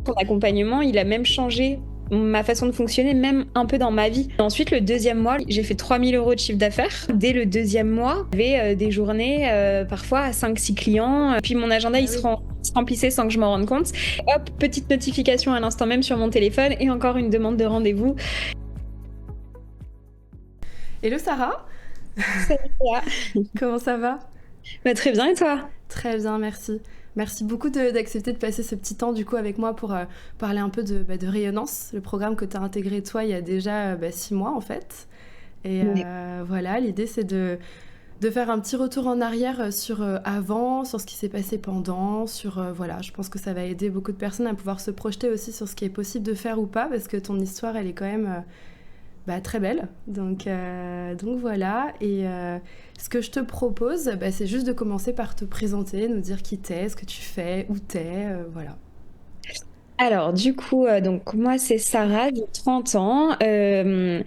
ton accompagnement, il a même changé ma façon de fonctionner, même un peu dans ma vie. Ensuite, le deuxième mois, j'ai fait 3 000 € de chiffre d'affaires. Dès le deuxième mois, j'avais des journées parfois à 5-6 clients. Puis mon agenda, Ah il se oui. se remplissait sans que je m'en rende compte. Hop, petite notification à l'instant même sur mon téléphone et encore une demande de rendez-vous. Hello Sarah, Salut, Léa. comment ça va? Bah, très bien, et toi? Très bien, merci. Merci beaucoup d'accepter de passer ce petit temps du coup avec moi pour parler un peu de Rayonnance, le programme que tu as intégré toi il y a déjà 6 mois en fait. Et Ouais. voilà, l'idée c'est de faire un petit retour en arrière sur avant, sur ce qui s'est passé pendant, sur voilà, je pense que ça va aider beaucoup de personnes à pouvoir se projeter aussi sur ce qui est possible de faire ou pas, parce que ton histoire elle est quand même très belle. Donc voilà. Et ce que je te propose, c'est juste de commencer par te présenter, nous dire qui t'es, ce que tu fais, où t'es, voilà. Alors, du coup, donc moi, c'est Sarah, j'ai 30 ans. Je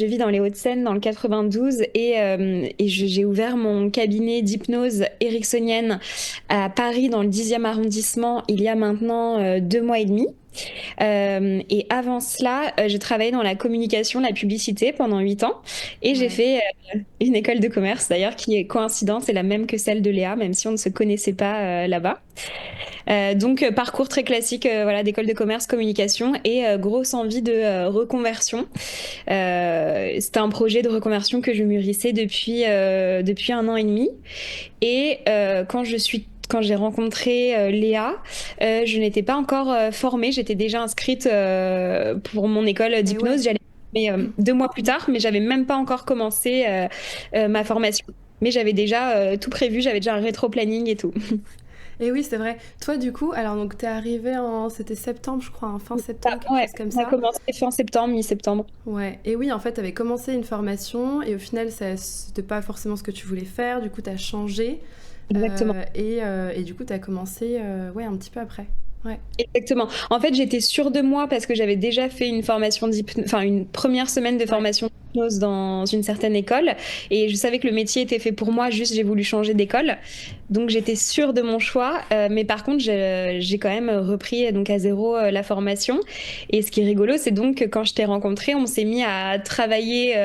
vis dans les Hauts-de-Seine, dans le 92, et j'ai ouvert mon cabinet d'hypnose ericksonienne à Paris, dans le 10e arrondissement, il y a maintenant 2 mois et demi. Et avant cela, j'ai travaillé dans la communication, la publicité pendant 8 ans. Et j'ai Ouais. fait une école de commerce, d'ailleurs, qui est coïncidente, c'est la même que celle de Léa, même si on ne se connaissait pas là-bas. Donc, parcours très classique, voilà, d'école de commerce, communication et grosse envie de reconversion. C'était un projet de reconversion que je mûrissais depuis 1 an et demi. Et quand j'ai rencontré Léa, je n'étais pas encore formée. J'étais déjà inscrite pour mon école Et ouais. d'hypnose. J'allais mais 2 mois plus tard, mais j'avais même pas encore commencé ma formation. Mais j'avais déjà tout prévu. J'avais déjà un rétro-planning et tout. Et oui, c'est vrai. Toi, du coup, alors donc t'es arrivée c'était septembre, je crois, hein, fin septembre, quelque Ouais, chose comme on a ça. commencé fin septembre, mi-septembre. Ouais. Et oui, en fait, t'avais commencé une formation et au final, ça, c'était pas forcément ce que tu voulais faire. Du coup, t'as changé Exactement. et du coup, t'as commencé, ouais, un petit peu après. Ouais. Exactement. En fait, j'étais sûre de moi parce que j'avais déjà fait une formation d'hypnose, enfin une première semaine de Ouais. formation d'hypnose dans une certaine école et je savais que le métier était fait pour moi, juste j'ai voulu changer d'école. Donc j'étais sûre de mon choix, mais par contre, j'ai quand même repris donc à zéro la formation. Et ce qui est rigolo, c'est donc que quand je t'ai rencontré, on s'est mis à travailler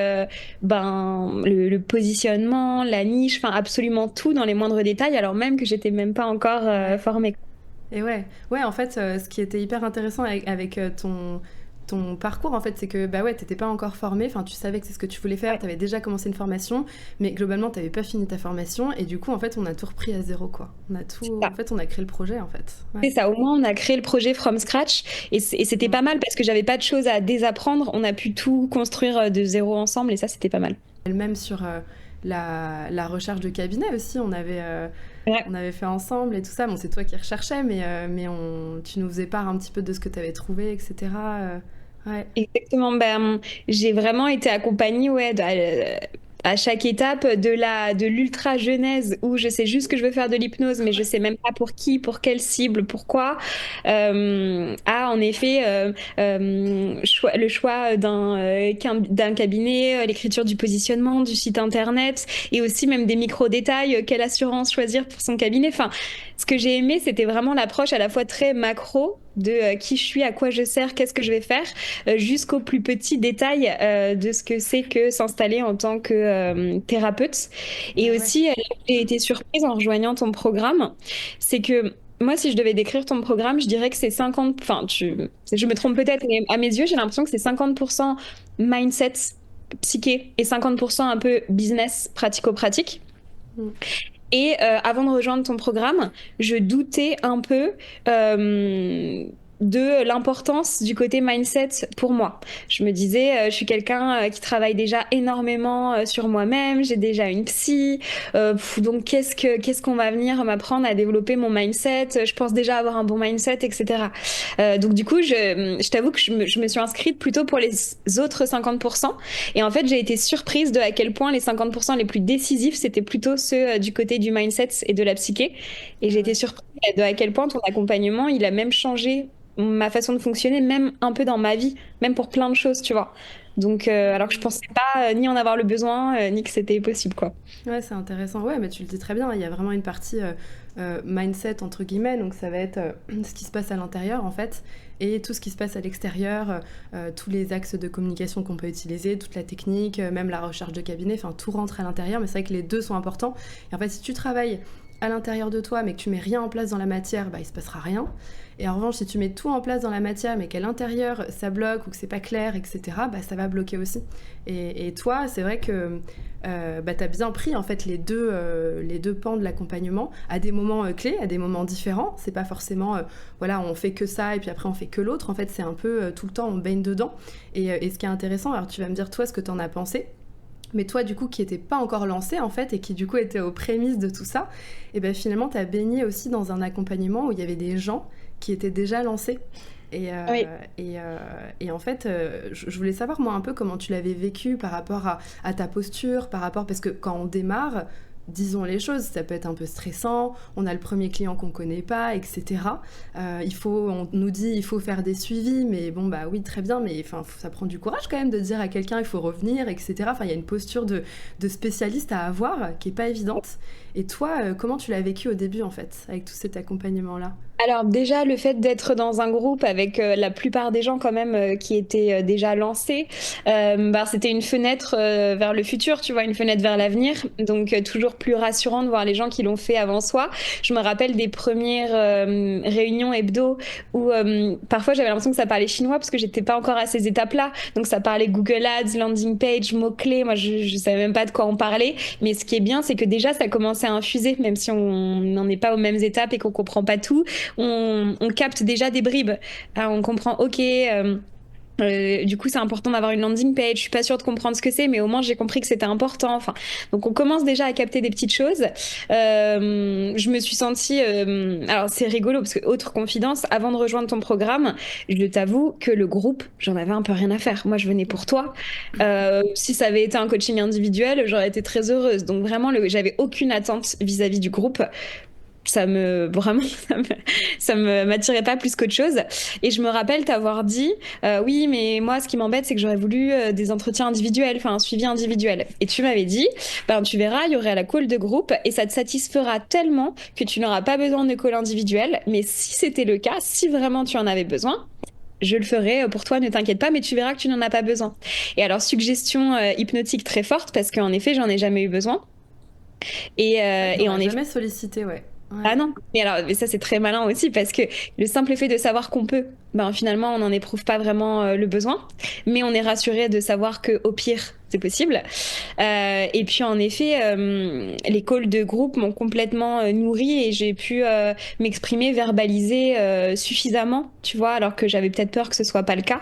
le positionnement, la niche, enfin absolument tout dans les moindres détails, alors même que j'étais même pas encore Ouais. formée. Et ouais, ouais, en fait, ce qui était hyper intéressant avec ton parcours, en fait, c'est que bah ouais, t'étais pas encore formée, enfin, tu savais que c'est ce que tu voulais faire, t'avais déjà commencé une formation, mais globalement, t'avais pas fini ta formation, et du coup, en fait, on a tout repris à zéro, quoi. On a tout, en fait, on a créé le projet, en fait. Ouais. C'est ça, au moins on a créé le projet from scratch et c'était Mm. pas mal parce que j'avais pas de choses à désapprendre. On a pu tout construire de zéro ensemble et ça c'était pas mal. Et même sur la recherche de cabinet aussi, Ouais. on avait fait ensemble et tout ça. Bon, c'est toi qui recherchais, mais tu nous faisais part un petit peu de ce que t'avais trouvé, etc. Ouais. Exactement. Ben, j'ai vraiment été accompagnée ouais, à chaque étape de l'ultra genèse où je sais juste que je veux faire de l'hypnose, mais je sais même pas pour qui, pour quelle cible, pourquoi. À en effet le choix d'un cabinet, l'écriture du positionnement, du site internet et aussi même des micro détails, quelle assurance choisir pour son cabinet. Enfin, ce que j'ai aimé, c'était vraiment l'approche à la fois très macro de qui je suis, à quoi je sers, qu'est-ce que je vais faire jusqu'au plus petit détail de ce que c'est que s'installer en tant que thérapeute. Et Bah ouais. aussi, j'ai été surprise en rejoignant ton programme, c'est que moi, si je devais décrire ton programme, je dirais que c'est 50, enfin, je me trompe peut-être, mais à mes yeux, j'ai l'impression que c'est 50% mindset, psyché et 50% un peu business, pratico-pratique. Mm. Et avant de rejoindre ton programme, je doutais un peu de l'importance du côté mindset pour moi. Je me disais, je suis quelqu'un qui travaille déjà énormément sur moi-même, j'ai déjà une psy, donc qu'est-ce qu'on va venir m'apprendre à développer mon mindset? Je pense déjà avoir un bon mindset, etc. Donc du coup, je t'avoue que je me suis inscrite plutôt pour les autres 50%. Et en fait, j'ai été surprise de à quel point les 50% les plus décisifs, c'était plutôt ceux du côté du mindset et de la psyché. Et j'ai Ah été ouais. surprise de à quel point ton accompagnement, il a même changé ma façon de fonctionner, même un peu dans ma vie, même pour plein de choses, tu vois. Donc, alors que je pensais pas ni en avoir le besoin, ni que c'était possible, quoi. Ouais, c'est intéressant. Ouais, mais tu le dis très bien, il y a vraiment une partie mindset entre guillemets, donc ça va être ce qui se passe à l'intérieur en fait, et tout ce qui se passe à l'extérieur, tous les axes de communication qu'on peut utiliser, toute la technique, même la recherche de cabinet, enfin tout rentre à l'intérieur, mais c'est vrai que les deux sont importants. Et en fait, si tu travailles à l'intérieur de toi mais que tu mets rien en place dans la matière, bah il se passera rien. Et en revanche, si tu mets tout en place dans la matière mais qu'à l'intérieur ça bloque ou que c'est pas clair, etc., bah ça va bloquer aussi. Et toi, c'est vrai que bah, t'as bien pris en fait les deux pans de l'accompagnement à des moments clés, à des moments différents. C'est pas forcément voilà, on fait que ça et puis après on fait que l'autre. En fait, c'est un peu tout le temps on baigne dedans. Et ce qui est intéressant, alors tu vas me dire toi ce que t'en as pensé. Mais toi, du coup, qui n'étais pas encore lancé, en fait, et qui, du coup, était aux prémices de tout ça, et ben finalement, tu as baigné aussi dans un accompagnement où il y avait des gens qui étaient déjà lancés. Et, Oui. et en fait, je voulais savoir, moi, un peu comment tu l'avais vécu par rapport à ta posture, par rapport... Parce que quand on démarre, disons les choses, ça peut être un peu stressant, on a le premier client qu'on connaît pas, etc. On nous dit il faut faire des suivis, mais bon bah oui très bien, mais ça prend du courage quand même de dire à quelqu'un il faut revenir, etc. Enfin il y a une posture de spécialiste à avoir qui est pas évidente. Et toi, comment tu l'as vécu au début en fait, avec tout cet accompagnement-là? Alors déjà, le fait d'être dans un groupe avec la plupart des gens quand même qui étaient déjà lancés, bah, c'était une fenêtre vers le futur, tu vois, une fenêtre vers l'avenir. Donc toujours plus rassurant de voir les gens qui l'ont fait avant soi. Je me rappelle des premières réunions hebdo où parfois j'avais l'impression que ça parlait chinois parce que j'étais pas encore à ces étapes-là. Donc ça parlait Google Ads, landing page, mots-clés. Moi, je savais même pas de quoi on parlait. Mais ce qui est bien, c'est que déjà ça commençait à infuser, même si on n'en est pas aux mêmes étapes et qu'on comprend pas tout. On capte déjà des bribes. On comprend, ok, du coup, c'est important d'avoir une landing page. Je suis pas sûre de comprendre ce que c'est, mais au moins j'ai compris que c'était important. Enfin, donc on commence déjà à capter des petites choses. Je me suis sentie. Alors c'est rigolo parce que autre confidence, avant de rejoindre ton programme, je t'avoue que le groupe, j'en avais un peu rien à faire. Moi, je venais pour toi. Si ça avait été un coaching individuel, j'aurais été très heureuse. Donc vraiment, j'avais aucune attente vis-à-vis du groupe. Ça me vraiment ça me m'attirait pas plus qu'autre chose. Et je me rappelle t'avoir dit oui, mais moi ce qui m'embête c'est que j'aurais voulu des entretiens individuels, enfin un suivi individuel. Et tu m'avais dit ben tu verras, il y aurait la call de groupe et ça te satisfera tellement que tu n'auras pas besoin de call individuelle. Mais si c'était le cas, si vraiment tu en avais besoin, je le ferai pour toi, ne t'inquiète pas, mais tu verras que tu n'en as pas besoin. Et alors, suggestion hypnotique très forte, parce qu'en effet, j'en ai jamais eu besoin. C'est vrai que Et t'en as en effet, jamais sollicité, ouais. ah Ouais. non, mais alors mais ça c'est très malin aussi parce que le simple fait de savoir qu'on peut, ben finalement on n'en éprouve pas vraiment le besoin, mais on est rassuré de savoir que au pire c'est possible. Et puis en effet, les calls de groupe m'ont complètement nourri et j'ai pu m'exprimer, verbaliser suffisamment, tu vois, alors que j'avais peut-être peur que ce soit pas le cas.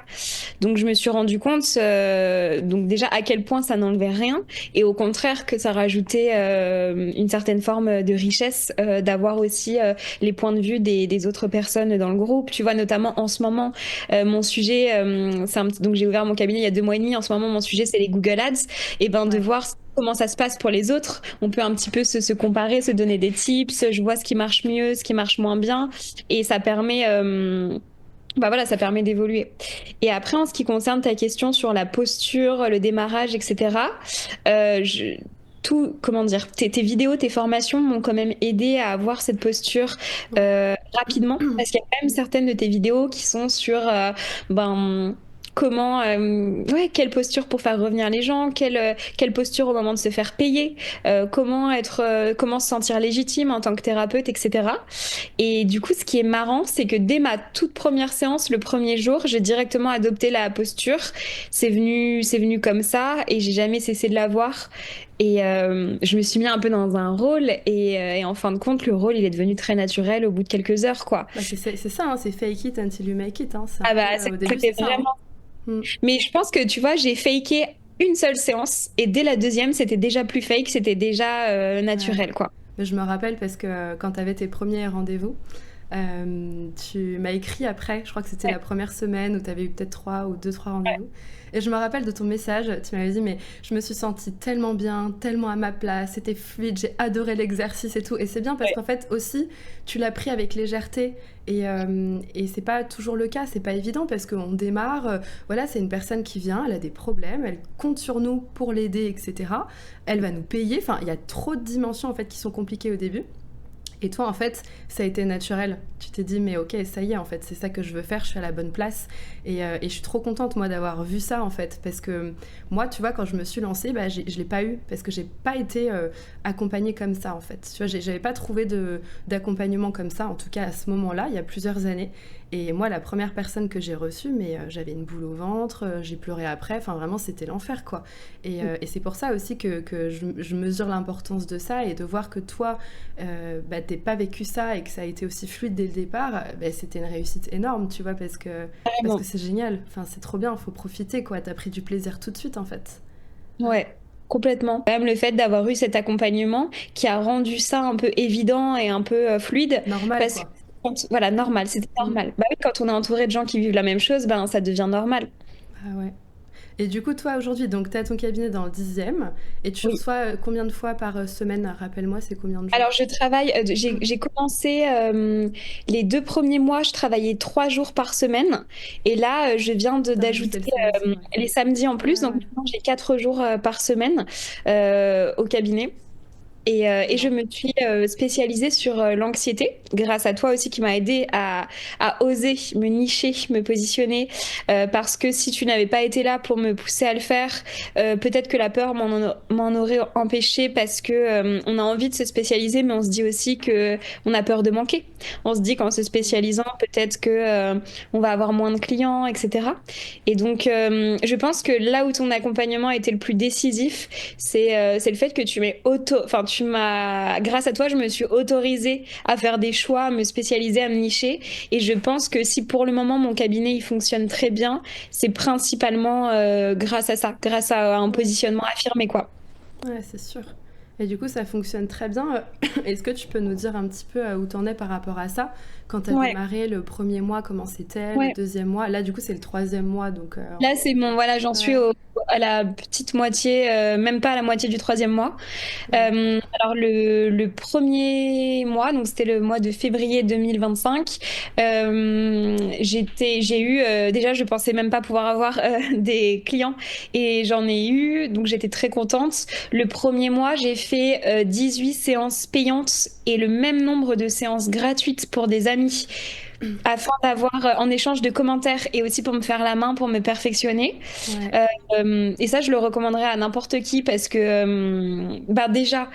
Donc je me suis rendu compte, donc déjà à quel point ça n'enlevait rien et au contraire que ça rajoutait une certaine forme de richesse d'avoir aussi les points de vue des autres personnes dans le groupe. Tu vois, notamment en ce moment, mon sujet, donc j'ai ouvert mon cabinet il y a 2 mois et demi. En ce moment, mon sujet c'est les Google Ads. Et ben de Ouais. voir comment ça se passe pour les autres, on peut un petit peu se comparer, se donner des tips. Je vois ce qui marche mieux, ce qui marche moins bien, et ça permet bah voilà, ça permet d'évoluer. Et après, en ce qui concerne ta question sur la posture, le démarrage, etc., tout, comment dire, tes vidéos, tes formations m'ont quand même aidé à avoir cette posture Ouais. rapidement, parce qu'il y a quand même certaines de tes vidéos qui sont sur, ben, comment, ouais, quelle posture pour faire revenir les gens, quelle posture au moment de se faire payer, comment se sentir légitime en tant que thérapeute, etc. Et du coup, ce qui est marrant, c'est que dès ma toute première séance, le premier jour, j'ai directement adopté la posture. C'est venu comme ça et j'ai jamais cessé de la voir. Et je me suis mis un peu dans un rôle et en fin de compte, le rôle, il est devenu très naturel au bout de quelques heures, quoi. Bah, c'est ça, hein, c'est fake it until you make it. Hein. C'est un Ah peu, bah, au début, c'était c'est ça. Hein. vraiment. Mm. Mais je pense que, tu vois, j'ai faké une seule séance et dès la deuxième, c'était déjà plus fake, c'était déjà Ouais. naturel, quoi. Mais je me rappelle parce que quand tu avais tes premiers rendez-vous, tu m'as écrit après, je crois que c'était Ouais. la première semaine où tu avais eu peut-être 3 ou 2-3 rendez-vous. Et je me rappelle de ton message, tu m'avais dit, mais je me suis sentie tellement bien, tellement à ma place, c'était fluide, j'ai adoré l'exercice et tout. Et c'est bien parce Ouais. qu'en fait aussi, tu l'as pris avec légèreté. Et c'est pas toujours le cas, c'est pas évident parce qu'on démarre, voilà, c'est une personne qui vient, elle a des problèmes, elle compte sur nous pour l'aider, etc. Elle va nous payer, enfin, il y a trop de dimensions en fait qui sont compliquées au début. Et toi, en fait, ça a été naturel. Tu t'es dit, mais ok, ça y est, en fait, c'est ça que je veux faire, je suis à la bonne place. Et je suis trop contente, moi, d'avoir vu ça, en fait. Parce que moi, tu vois, quand je me suis lancée, bah, je ne l'ai pas eu. Parce que j'ai pas été accompagnée comme ça, en fait. Tu vois, j'avais pas trouvé d'accompagnement comme ça, en tout cas à ce moment-là, il y a plusieurs années. Et moi, la première personne que j'ai reçue, mais j'avais une boule au ventre, j'ai pleuré après, enfin vraiment, c'était l'enfer, quoi. Et c'est pour ça aussi que je mesure l'importance de ça et de voir que toi, bah, t'es pas vécu ça et que ça a été aussi fluide dès le départ, bah, c'était une réussite énorme, tu vois, parce que Vraiment. c'est génial, enfin, c'est trop bien, faut profiter, quoi. T'as pris du plaisir tout de suite, en fait. Ouais. Ouais, complètement. Même le fait d'avoir eu cet accompagnement qui a rendu ça un peu évident et un peu fluide, Normal, parce que quoi. voilà, normal, c'était Mm. normal. Bah oui, quand on est entouré de gens qui vivent la même chose, ben ça devient normal. Ah ouais. Et du coup, toi, aujourd'hui, donc, tu as ton cabinet dans le 10e et tu Oui. reçois combien de fois par semaine? Rappelle-moi, c'est combien de jours? Alors, je travaille, j'ai commencé les 2 premiers mois, je travaillais 3 jours par semaine. Et là, je viens T'as rajouté d'ajouter le samedi, ouais. les samedis en plus. Ah Donc, ouais, maintenant, j'ai 4 jours par semaine au cabinet. Et je excellent. me suis spécialisée sur l'anxiété, grâce à toi aussi qui m'a aidé à oser me nicher, me positionner. Parce que si tu n'avais pas été là pour me pousser à le faire, peut-être que la peur m'en aurait empêché parce que on a envie de se spécialiser, mais on se dit aussi que on a peur de manquer. On se dit qu'en se spécialisant, peut-être que on va avoir moins de clients, etc. Et donc, je pense que là où ton accompagnement a été le plus décisif, c'est le fait que enfin, grâce à toi, je me suis autorisée à faire des choix, à me spécialiser, à me nicher. Et je pense que si pour le moment mon cabinet il fonctionne très bien, c'est principalement grâce à ça, grâce à un Ouais, positionnement affirmé, quoi. ouais, c'est sûr. Et du coup, ça fonctionne très bien. Est-ce que tu peux nous dire un petit peu où t'en es par rapport à ça? Quand t'as Ouais, démarré le premier mois, comment c'était? Le ouais. deuxième mois? Là, du coup, c'est le troisième mois, donc... Là, c'est bon, voilà, j'en suis Ouais, à la petite moitié, même pas à la moitié du 3e mois. ouais. Alors le 1er mois, donc c'était le mois de février 2025, j'ai eu, déjà je pensais même pas pouvoir avoir des clients et j'en ai eu, donc j'étais très contente. Le 1er mois, j'ai fait 18 séances payantes et le même nombre de séances gratuites pour des amis afin d'avoir en échange de commentaires et aussi pour me faire la main, pour me perfectionner. Ouais. Et ça, je le recommanderais à n'importe qui parce que, bah déjà,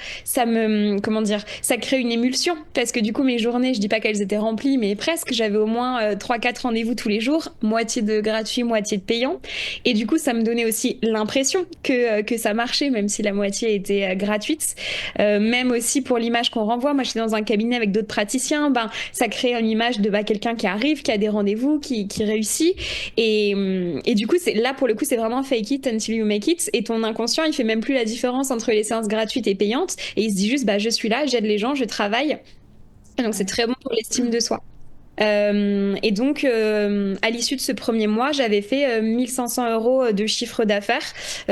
comment dire, ça crée une émulsion parce que du coup, mes journées, je dis pas qu'elles étaient remplies, mais presque. J'avais au moins 3, 4 rendez-vous tous les jours, moitié de gratuit, moitié de payant. Et du coup, ça me donnait aussi l'impression que ça marchait, même si la moitié était gratuite. Même aussi pour l'image qu'on renvoie. Moi, j'étais dans un cabinet avec d'autres praticiens, ben, ça crée une image de bah, quelqu'un qui arrive, qui a des rendez-vous, qui réussit. Et du coup, là, pour le coup, c'est vraiment fake it until you make it. Et ton inconscient, il fait même plus la différence entre les séances gratuites et payantes. Et il se dit juste, bah, je suis là, j'aide les gens, je travaille. Et donc, c'est Ouais. très bon pour l'estime de soi. Et donc, à l'issue de ce 1er mois, j'avais fait 1 500 € de chiffre d'affaires,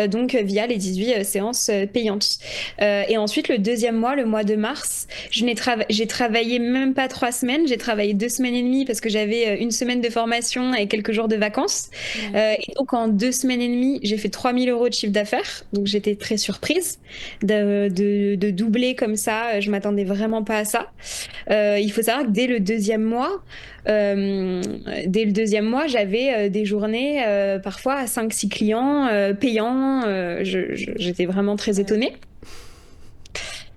donc via les 18 séances payantes. Et ensuite, le 2e mois, le mois de mars, j'ai travaillé même pas 3 semaines, j'ai travaillé 2 semaines et demie parce que j'avais une semaine de formation et quelques jours de vacances. Ouais. Et donc, en 2 semaines et demie, j'ai fait 3 000 € de chiffre d'affaires. Donc, j'étais très surprise de doubler comme ça. Je m'attendais vraiment pas à ça. Il faut savoir que euh, dès le deuxième mois, j'avais des journées parfois à 5, 6 clients payants. J'étais vraiment très Ouais. étonnée.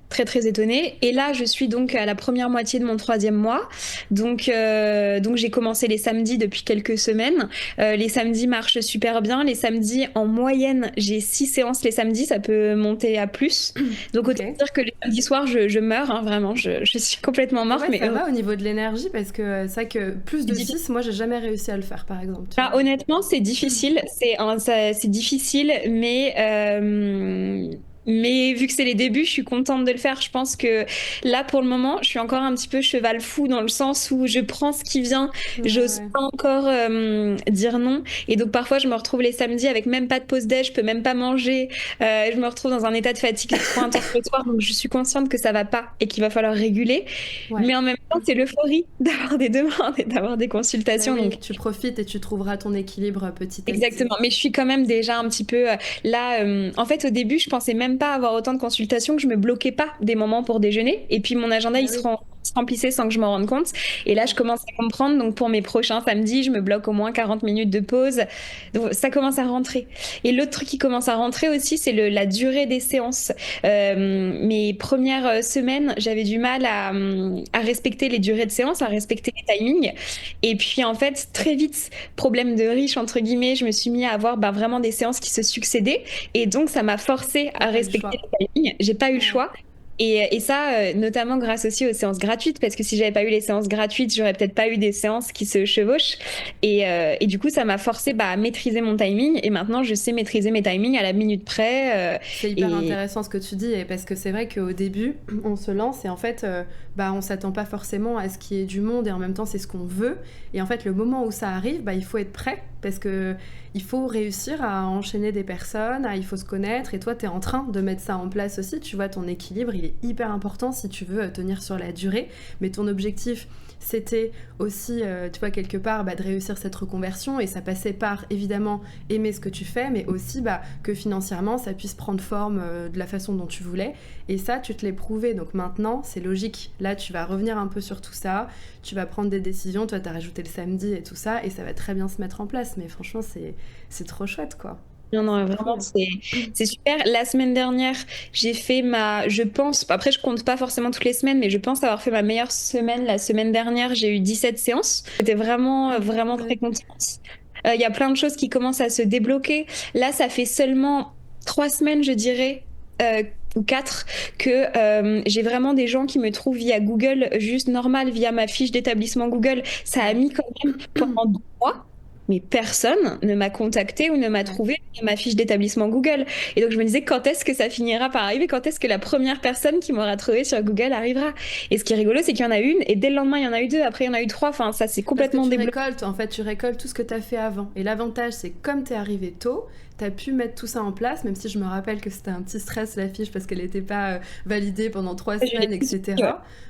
Très très étonnée. Et là, je suis donc à la première moitié de mon 3e mois. Donc j'ai commencé les samedis depuis quelques semaines. Les samedis marchent super bien. Les samedis, en moyenne, j'ai 6 séances les samedis. Ça peut monter à plus. Donc Ok. autant dire que les samedis soirs, je meurs, hein, vraiment. Je suis complètement Et morte, ouais, mais ça va au niveau de l'énergie parce que c'est vrai que plus de difficile. 6 moi, j'ai jamais réussi à le faire, par exemple, tu Ah, vois. honnêtement, c'est difficile. C'est difficile, mais vu que c'est les débuts, je suis contente de le faire. Je pense que là, pour le moment, je suis encore un petit peu cheval fou dans le sens où je prends ce qui vient. Ouais, J'ose ouais. pas encore dire non. Et donc, parfois, je me retrouve les samedis avec même pas de pause déj, je peux même pas manger. Je me retrouve dans un état de fatigue trop intense le soir. Donc, je suis consciente que ça va pas et qu'il va falloir réguler. Ouais. Mais en même temps, c'est l'euphorie d'avoir des demandes et d'avoir des Bah consultations. Donc, oui, tu profites et tu trouveras ton équilibre petit à petit. exactement, mais je suis quand même déjà un petit peu là. En fait, au début, je pensais même pas avoir autant de consultations que je me bloquais pas des moments pour déjeuner. Et puis mon agenda, Bah il se oui. se remplissait sans que je m'en rende compte. Et là, je commence à comprendre. Donc, pour mes prochains samedis, je me bloque au moins 40 minutes de pause. Donc, ça commence à rentrer. Et l'autre truc qui commence à rentrer aussi, c'est la durée des séances. Mes premières semaines, j'avais du mal à respecter les durées de séance, à respecter les timings. Et puis, en fait, très vite, problème de riche, entre guillemets, je me suis mis à avoir bah, vraiment des séances qui se succédaient. Et donc, ça m'a forcé T'as à pas eu le respecter choix. les timings. J'ai pas eu le Ouais. choix. Et ça, notamment grâce aussi aux séances gratuites, parce que si j'avais pas eu les séances gratuites, j'aurais peut-être pas eu des séances qui se chevauchent. Et du coup, ça m'a forcé bah, à maîtriser mon timing. Et maintenant, je sais maîtriser mes timings à la minute près. C'est hyper Et intéressant ce que tu dis, et parce que c'est vrai qu'au début, on se lance et en fait, bah, on s'attend pas forcément à ce qu'il y ait du monde et en même temps, c'est ce qu'on veut. Et en fait, le moment où ça arrive, bah, il faut être prêt parce que il faut réussir à enchaîner des personnes, il faut se connaître. Et toi, tu es en train de mettre ça en place aussi. Tu vois, ton équilibre, il est hyper important si tu veux tenir sur la durée. Mais ton objectif, c'était aussi, tu vois, quelque part, bah, de réussir cette reconversion. Et ça passait par, évidemment, aimer ce que tu fais, mais aussi bah, que financièrement, ça puisse prendre forme de la façon dont tu voulais. Et ça, tu te l'es prouvé. Donc maintenant, c'est logique. Là, tu vas revenir un peu sur tout ça. Tu vas prendre des décisions. Toi, tu as rajouté le samedi et tout ça. Et ça va très bien se mettre en place. Mais franchement, c'est trop chouette, quoi. non, non, C'est vraiment, cool. c'est super. La semaine dernière, j'ai fait je pense, après, je compte pas forcément toutes les semaines, mais je pense avoir fait ma meilleure semaine. La semaine dernière, j'ai eu 17 séances. J'étais vraiment, vraiment très Ouais. contente. Il y a plein de choses qui commencent à se débloquer. Là, ça fait seulement 3 semaines, je dirais, ou 4, que j'ai vraiment des gens qui me trouvent via Google, juste normal, via ma fiche d'établissement Google. Ça a Ouais. mis quand même pendant 2 mois. Mais personne ne m'a contacté ou ne m'a Ouais. trouvé via ma fiche d'établissement Google. Et donc je me disais, quand est-ce que ça finira par arriver? Quand est-ce que la première personne qui m'aura trouvé sur Google arrivera? Et ce qui est rigolo, c'est qu'il y en a une, et dès le lendemain, il y en a eu deux, après il y en a eu trois. Enfin, ça s'est Parce que complètement tu débloqué. récoltes, en fait, tu récoltes tout ce que tu as fait avant. Et l'avantage, c'est que comme tu es arrivé tôt, tu as pu mettre tout ça en place, même si je me rappelle que c'était un petit stress la fiche parce qu'elle n'était pas validée pendant 3 semaines, Ouais. etc.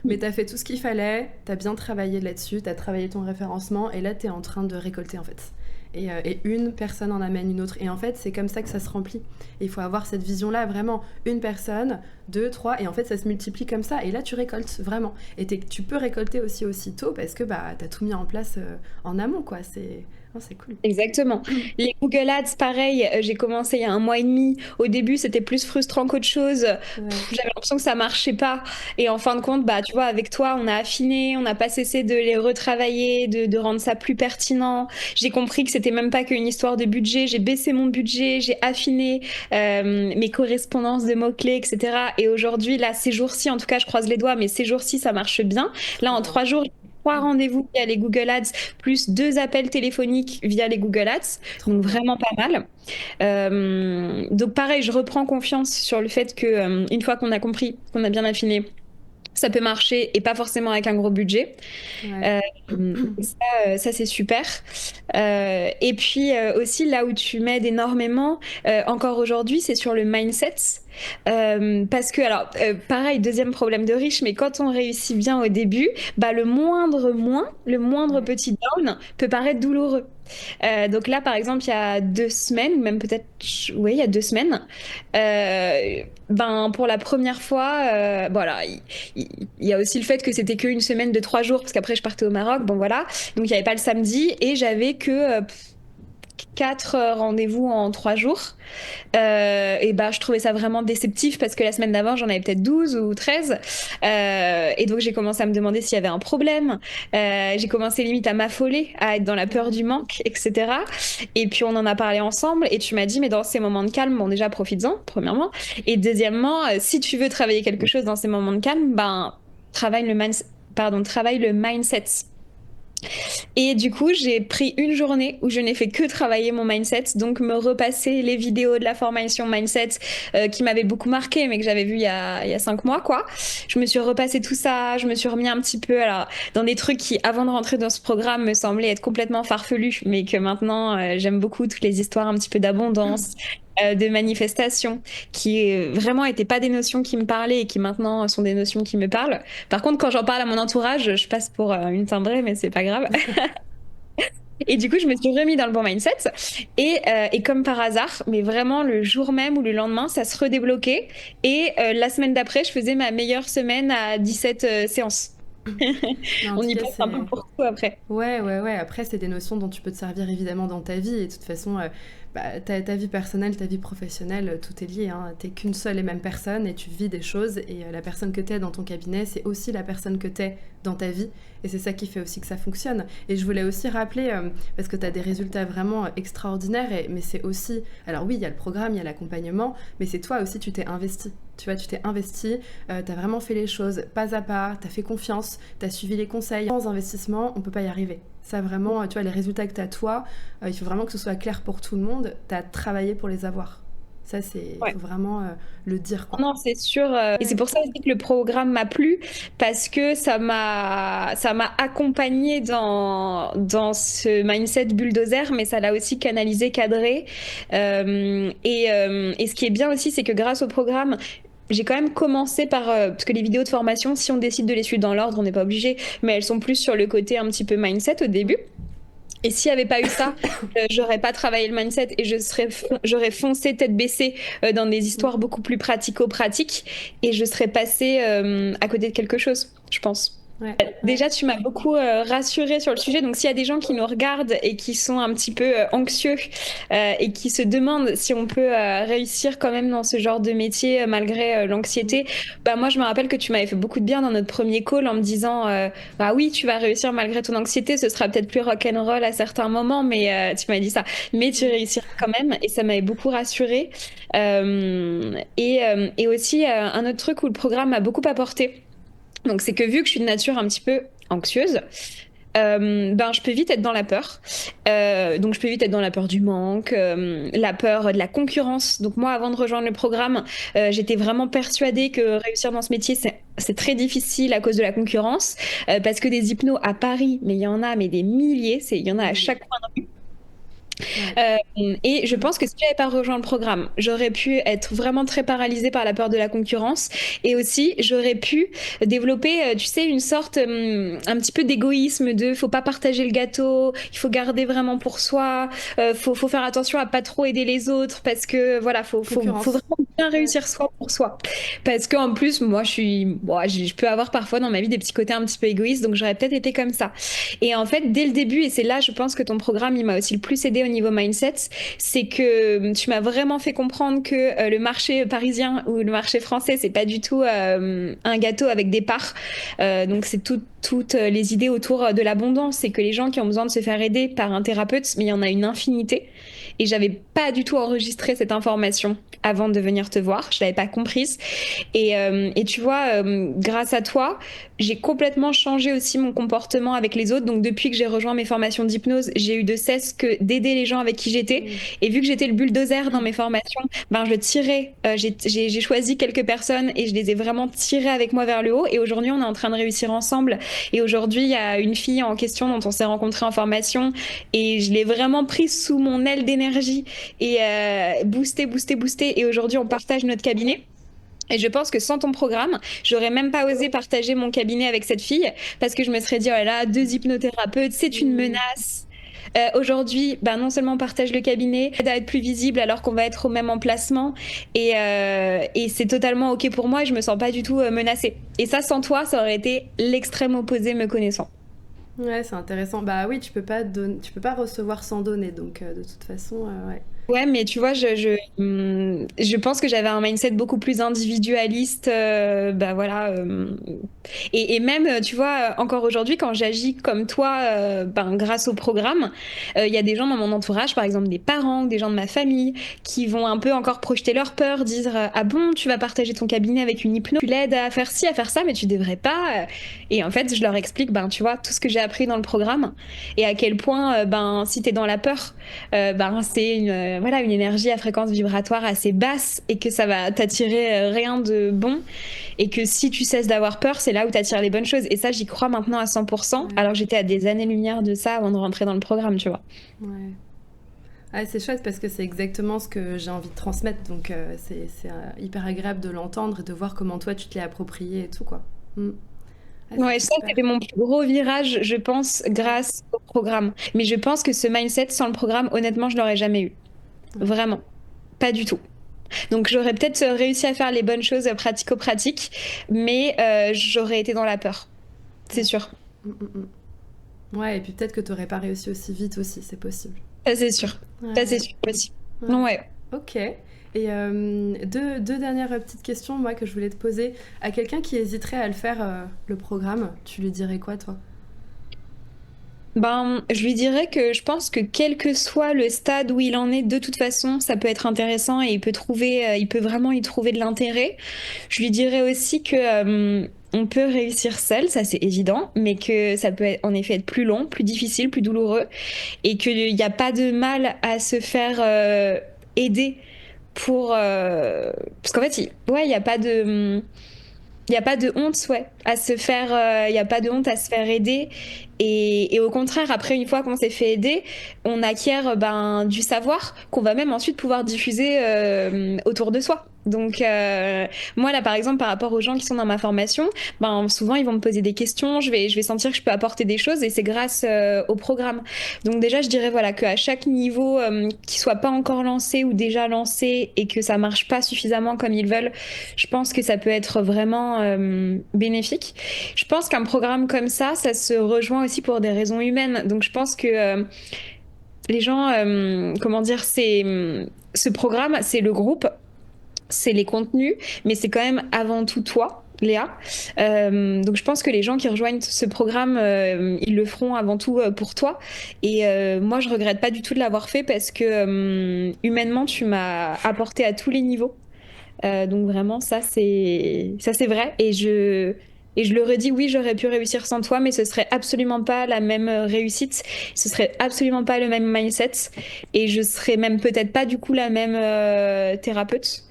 Mais tu as fait tout ce qu'il fallait, tu as bien travaillé là-dessus, tu as travaillé ton référencement, et là, tu es en train de récolter, en fait. Et une personne en amène une autre. Et en fait, c'est comme ça que ça se remplit. Et il faut avoir cette vision-là, vraiment. Une personne, deux, trois, et en fait, ça se multiplie comme ça. Et là, tu récoltes, vraiment. Et tu peux récolter aussi aussitôt parce que bah, tu as tout mis en place en amont, quoi. C'est cool. Exactement. Les Google Ads, pareil, j'ai commencé il y a un mois et demi. Au début, c'était plus frustrant qu'autre chose. Ouais. J'avais l'impression que ça marchait pas. Et en fin de compte, bah, tu vois, avec toi, on a affiné, on n'a pas cessé de les retravailler, de rendre ça plus pertinent. J'ai compris que c'était même pas qu'une histoire de budget. J'ai baissé mon budget, j'ai affiné mes correspondances de mots-clés, etc. Et aujourd'hui, là, ces jours-ci, en tout cas, je croise les doigts, mais ces jours-ci, ça marche bien. Là, Trop en bien. 3 jours, j'ai 3 rendez-vous via les Google Ads, plus 2 appels téléphoniques via les Google Ads. Trop Donc, bien. vraiment pas mal. Donc pareil, je reprends confiance sur le fait que une fois qu'on a compris, qu'on a bien affiné, ça peut marcher et pas forcément avec un gros budget. Ouais. Euh, ça, ça, c'est super. Et puis aussi là où tu m'aides énormément, encore aujourd'hui, c'est sur le mindset. Parce que alors pareil, deuxième problème de riche, mais quand on réussit bien au début, bah le moindre moins, le moindre Ouais. petit down peut paraître douloureux. Donc là, par exemple, il y a 2 semaines, même peut-être, oui, il y a 2 semaines, ben pour la première fois, voilà, il y a aussi le fait que c'était qu'une semaine de 3 jours, parce qu'après je partais au Maroc, bon voilà, donc il n'y avait pas le samedi et j'avais que 4 rendez-vous en 3 jours. Et bah, je trouvais ça vraiment déceptif parce que la semaine d'avant, j'en avais peut-être 12 ou 13. Et donc, j'ai commencé à me demander s'il y avait un problème. J'ai commencé limite à m'affoler, à être dans la peur Ouais. du manque, etc. Et puis, on en a parlé ensemble et tu m'as dit, mais dans ces moments de calme, bon, déjà, profites-en, premièrement. Et deuxièmement, si tu veux travailler quelque chose dans ces moments de calme, ben, travaille le mindset. Et du coup, j'ai pris une journée où je n'ai fait que travailler mon mindset, donc me repasser les vidéos de la formation mindset qui m'avaient beaucoup marqué, mais que j'avais vu il y a 5 mois, quoi. Je me suis repassé tout ça, je me suis remis un petit peu alors, dans des trucs qui, avant de rentrer dans ce programme, me semblaient être complètement farfelus, mais que maintenant, j'aime beaucoup toutes les histoires un petit peu d'abondance. De manifestation qui vraiment n'étaient pas des notions qui me parlaient et qui maintenant sont des notions qui me parlent. Par contre, quand j'en parle à mon entourage, je passe pour une timbrée, mais c'est pas grave. Et du coup, je me suis remis dans le bon mindset. Et comme par hasard, mais vraiment le jour même ou le lendemain, ça se redébloquait. Et la semaine d'après, je faisais ma meilleure semaine à 17 séances. Non, en On tout y cas, pense un peu c'est... pour tout après. Ouais, ouais, ouais. Après, c'est des notions dont tu peux te servir évidemment dans ta vie. Et de toute façon, bah, ta vie personnelle, ta vie professionnelle, tout est lié. Hein. T'es qu'une seule et même personne et tu vis des choses. Et la personne que t'es dans ton cabinet, c'est aussi la personne que t'es dans ta vie. Et c'est ça qui fait aussi que ça fonctionne. Et je voulais aussi rappeler, parce que t'as des résultats vraiment extraordinaires, mais c'est aussi... Alors oui, il y a le programme, il y a l'accompagnement, mais c'est toi aussi, tu t'es investi. Tu vois, tu t'es investi, t'as vraiment fait les choses pas à pas, t'as fait confiance, t'as suivi les conseils. Sans investissement, on peut pas y arriver. Ça vraiment, tu vois, les résultats que t'as toi, il faut vraiment que ce soit clair pour tout le monde. T'as travaillé pour les avoir. Ça, c'est, il Ouais. faut vraiment le dire, quoi. Non, c'est sûr. Et c'est Ouais. pour ça aussi que le programme m'a plu, parce que ça m'a accompagné dans ce mindset bulldozer, mais ça l'a aussi canalisé, cadré. Et ce qui est bien aussi, c'est que grâce au programme, j'ai quand même commencé par, parce que les vidéos de formation, si on décide de les suivre dans l'ordre, on n'est pas obligé, mais elles sont plus sur le côté un petit peu mindset au début. Et s'il n'y avait pas eu ça, j'aurais pas travaillé le mindset et j'aurais foncé tête baissée dans des histoires beaucoup plus pratico-pratiques et je serais passée à côté de quelque chose, je pense. Ouais, ouais. Déjà, tu m'as beaucoup rassurée sur le sujet. Donc, s'il y a des gens qui nous regardent et qui sont un petit peu anxieux et qui se demandent si on peut réussir quand même dans ce genre de métier malgré Mm. l'anxiété, bah moi, je me rappelle que tu m'avais fait beaucoup de bien dans notre premier call en me disant, bah oui, tu vas réussir malgré ton anxiété. Ce sera peut-être plus rock'n'roll à certains moments, mais tu m'as dit ça. Mais tu Mm. réussiras quand même et ça m'avait beaucoup rassurée. Et aussi, un autre truc où le programme m'a beaucoup apporté. Donc, c'est que vu que je suis de nature un petit peu anxieuse, ben, je peux vite être dans la peur. Donc, je peux vite être dans la peur du manque, la peur de la concurrence. Donc, moi, avant de rejoindre le programme, j'étais vraiment persuadée que réussir dans ce métier, c'est très difficile à cause de la concurrence. Parce que des hypnos à Paris, mais il y en a mais des milliers, il y en a à Mm. chaque coin. Ouais. Euh, et je pense que si j'avais pas rejoint le programme, j'aurais pu être vraiment très paralysée par la peur de la concurrence. Et aussi, j'aurais pu développer, tu sais, une sorte, un petit peu d'égoïsme de faut pas partager le gâteau, il faut garder vraiment pour soi, faut faire attention à pas trop aider les autres parce que voilà, faut Concurrence. vraiment bien Ouais. réussir soi pour soi. Parce qu'en plus, moi, bon, je peux avoir parfois dans ma vie des petits côtés un petit peu égoïstes, donc j'aurais peut-être été comme ça. Et en fait, dès le début, et c'est là, je pense que ton programme, il m'a aussi le plus aidé au niveau mindset, c'est que tu m'as vraiment fait comprendre que le marché parisien ou le marché français, c'est pas du tout un gâteau avec des parts. Donc, c'est toutes les idées autour de l'abondance. C'est que les gens qui ont besoin de se faire aider par un thérapeute, mais il y en a une infinité. Et j'avais pas du tout enregistré cette information avant de venir te voir. Je l'avais pas comprise. Et tu vois, grâce à toi, j'ai complètement changé aussi mon comportement avec les autres. Donc depuis que j'ai rejoint mes formations d'hypnose, j'ai eu de cesse que d'aider les gens avec qui j'étais. Mm. Et vu que j'étais le bulldozer dans mes formations, ben je tirais. J'ai choisi quelques personnes et je les ai vraiment tirées avec moi vers le haut. Et aujourd'hui, on est en train de réussir ensemble. Et aujourd'hui, il y a une fille en question dont on s'est rencontrés en formation et je l'ai vraiment prise sous mon aile d'énergie et boosté, boosté, boosté. Et aujourd'hui, on partage notre cabinet. Et je pense que sans ton programme, j'aurais même pas osé partager mon cabinet avec cette fille parce que je me serais dit, oh là là, deux hypnothérapeutes, c'est une Mm. menace. Aujourd'hui, bah, non seulement on partage le cabinet, aide à être plus visible alors qu'on va être au même emplacement et c'est totalement OK pour moi et je me sens pas du tout menacée. Et ça, sans toi, ça aurait été l'extrême opposé me connaissant. Ouais, c'est intéressant. Bah oui, tu peux pas recevoir sans donner, donc de toute façon, ouais. Ouais, mais tu vois, je pense que j'avais un mindset beaucoup plus individualiste, bah voilà, et même, tu vois, encore aujourd'hui, quand j'agis comme toi, ben, grâce au programme, il y a des gens dans mon entourage, par exemple des parents, des gens de ma famille, qui vont un peu encore projeter leur peur, dire, ah bon, tu vas partager ton cabinet avec une hypno, tu l'aides à faire ci, à faire ça, mais tu devrais pas. Et en fait, je leur explique, ben, tu vois, tout ce que j'ai appris dans le programme et à quel point, ben, si t'es dans la peur, ben, c'est voilà, une énergie à fréquence vibratoire assez basse et que ça va t'attirer rien de bon et que si tu cesses d'avoir peur, c'est là où t'attires les bonnes choses. Et ça, j'y crois maintenant à 100%, Ouais, alors que j'étais à des années-lumière de ça avant de rentrer dans le programme, tu vois. ouais. Ah, c'est chouette parce que c'est exactement ce que j'ai envie de transmettre, donc c'est hyper agréable de l'entendre et de voir comment toi tu te l'es approprié et tout, quoi. Mm. Ah, Ouais, c'est ça, super. c'était mon plus gros virage, je pense, Ouais, grâce au programme. Mais je pense que ce mindset, sans le programme, honnêtement, je l'aurais jamais eu. ouais. Vraiment. Pas du tout. Donc j'aurais peut-être réussi à faire les bonnes choses pratico-pratiques, mais j'aurais été dans la peur. c'est sûr. Mm, mm, mm. Ouais, et puis peut-être que tu n'aurais pas réussi aussi vite aussi, c'est possible. Ça, c'est sûr. Ça, c'est Ouais, sûr aussi. ouais. Ouais. Ok. Et deux dernières petites questions, moi, que je voulais te poser. À quelqu'un qui hésiterait à le faire, le programme, tu lui dirais quoi, toi? Ben, je lui dirais que je pense que quel que soit le stade où il en est, de toute façon, ça peut être intéressant et il peut vraiment y trouver de l'intérêt. Je lui dirais aussi que on peut réussir seul, ça c'est évident, mais que ça peut en effet être plus long, plus difficile, plus douloureux, et qu'il n'y a pas de mal à se faire aider pour, parce qu'en fait, ouais, il y a pas de honte, ouais, à se faire, il y a pas de honte à se faire aider. Et au contraire, après, une fois qu'on s'est fait aider, on acquiert du savoir qu'on va même ensuite pouvoir diffuser autour de soi. Donc, moi, là, par exemple, par rapport aux gens qui sont dans ma formation, ben, souvent, ils vont me poser des questions, je vais sentir que je peux apporter des choses et c'est grâce au programme. Donc, déjà, je dirais, voilà, qu'à chaque niveau, qui soit pas encore lancé ou déjà lancé et que ça marche pas suffisamment comme ils veulent, je pense que ça peut être vraiment bénéfique. Je pense qu'un programme comme ça se rejoint aussi pour des raisons humaines. Donc je pense que les gens, comment dire, ce programme, c'est le groupe, c'est les contenus, mais c'est quand même avant tout toi, Léa. Donc je pense que les gens qui rejoignent ce programme, ils le feront avant tout pour toi. Et moi, je regrette pas du tout de l'avoir fait parce que humainement, tu m'as apporté à tous les niveaux. Donc vraiment, ça c'est vrai. Et je le redis, oui, j'aurais pu réussir sans toi, mais ce serait absolument pas la même réussite. Ce serait absolument pas le même mindset. Et je serais même peut-être pas du coup la même thérapeute.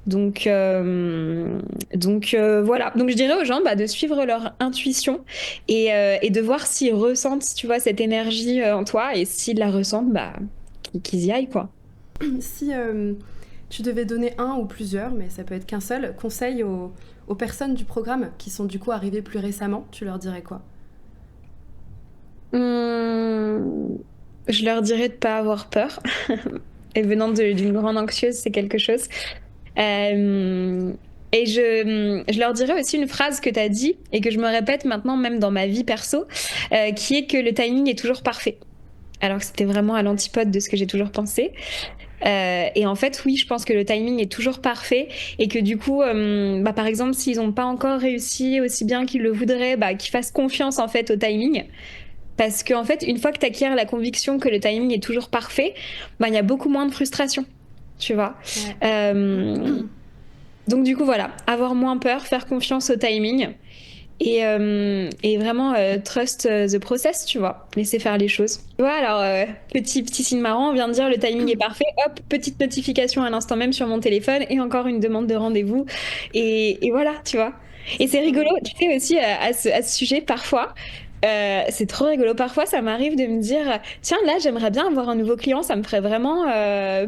Donc, voilà. Donc je dirais aux gens de suivre leur intuition et de voir s'ils ressentent, tu vois, cette énergie en toi. Et s'ils la ressentent, qu'ils y aillent, quoi. Si tu devais donner un ou plusieurs, mais ça peut être qu'un seul, conseil aux personnes du programme qui sont du coup arrivées plus récemment, tu leur dirais quoi? Hum, je leur dirais de pas avoir peur. Et venant d'une grande anxieuse, c'est quelque chose. Euh, et je leur dirais aussi une phrase que tu as dit et que je me répète maintenant même dans ma vie perso, qui est que le timing est toujours parfait. Alors que c'était vraiment à l'antipode de ce que j'ai toujours pensé. Et en fait, oui, je pense que le timing est toujours parfait et que du coup, par exemple, s'ils n'ont pas encore réussi aussi bien qu'ils le voudraient, qu'ils fassent confiance en fait au timing. Parce qu'en fait, une fois que tu acquiers la conviction que le timing est toujours parfait, il y a beaucoup moins de frustration, tu vois. Ouais. Donc du coup, voilà, avoir moins peur, faire confiance au timing et vraiment trust the process, tu vois, laisser faire les choses. Tu vois, alors, petit signe marrant, on vient de dire le timing est parfait, hop, petite notification à l'instant même sur mon téléphone et encore une demande de rendez-vous. Et voilà, tu vois. Et C'est c'est trop rigolo, bien. tu sais aussi à ce sujet, parfois, c'est trop rigolo. Parfois, ça m'arrive de me dire, tiens, là, j'aimerais bien avoir un nouveau client, ça me ferait vraiment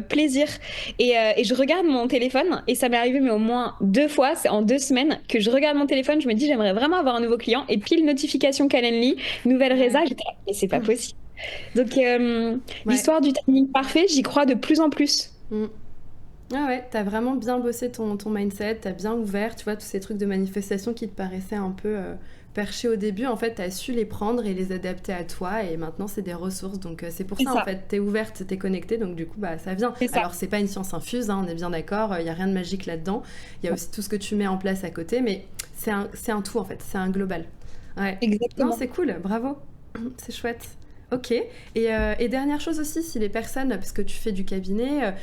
plaisir. Et je regarde mon téléphone, et ça m'est arrivé, mais au moins 2 fois, c'est en 2 semaines, que je regarde mon téléphone, je me dis, j'aimerais vraiment avoir un nouveau client, et pile notification Calendly, nouvelle Ouais. résa, j'étais là, mais c'est pas possible. Donc, Ouais. l'histoire du timing parfait, j'y crois de plus en plus. Mm. Ah ouais, t'as vraiment bien bossé ton mindset, t'as bien ouvert, tu vois, tous ces trucs de manifestation qui te paraissaient un peu perchés au début, en fait, t'as su les prendre et les adapter à toi, et maintenant c'est des ressources, donc c'est pour C'est ça, en ça, fait, t'es ouverte, t'es connectée, donc du coup, ça vient. c'est ça, Alors, c'est pas une science infuse, hein, on est bien d'accord, il y a rien de magique là-dedans, il y a aussi tout ce que tu mets en place à côté, mais c'est un tout, en fait, c'est un global. Ouais. Non, exactement. c'est cool, bravo, c'est chouette. Ok. Et dernière chose aussi, si les personnes, parce que tu fais du cabinet,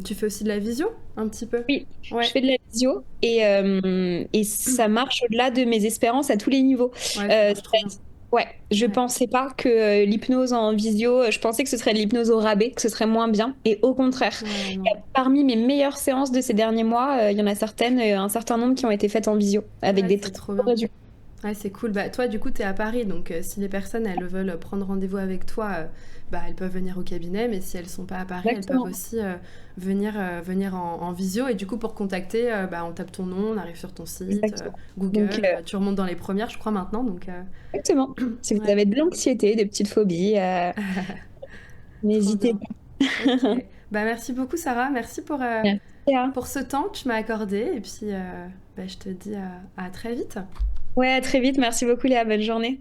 tu fais aussi de la visio, un petit peu. Oui, je Ouais. fais de la visio et ça marche au-delà de mes espérances à tous les niveaux. Ouais, ça marche trop bien. Ouais, je Ouais. pensais pas que l'hypnose en visio, je pensais que ce serait de l'hypnose au rabais, que ce serait moins bien. Et au contraire, Ouais, il y non. a parmi mes meilleures séances de ces derniers mois, il y en a certaines, un certain nombre qui ont été faites en visio, avec Ouais, des c'est très trop beaux bien. résultats. Ouais, c'est cool. Bah, toi, du coup, tu es à Paris, donc si les personnes, elles veulent prendre rendez-vous avec toi, elles peuvent venir au cabinet, mais si elles sont pas à Paris, elles peuvent Exactement. aussi venir en visio. Et du coup, pour contacter, on tape ton nom, on arrive sur ton site, Exactement. Donc, Google, tu remontes dans les premières, je crois, maintenant. Donc, exactement. Si vous ouais, avez de l'anxiété, des petites phobies, trop n'hésitez bien. Ok. pas. Bah, merci beaucoup, Sarah. Merci Merci, Léa. pour ce temps que tu m'as accordé. Et puis, je te dis à très vite. Ouais, à très vite. Merci beaucoup, Léa. Bonne journée.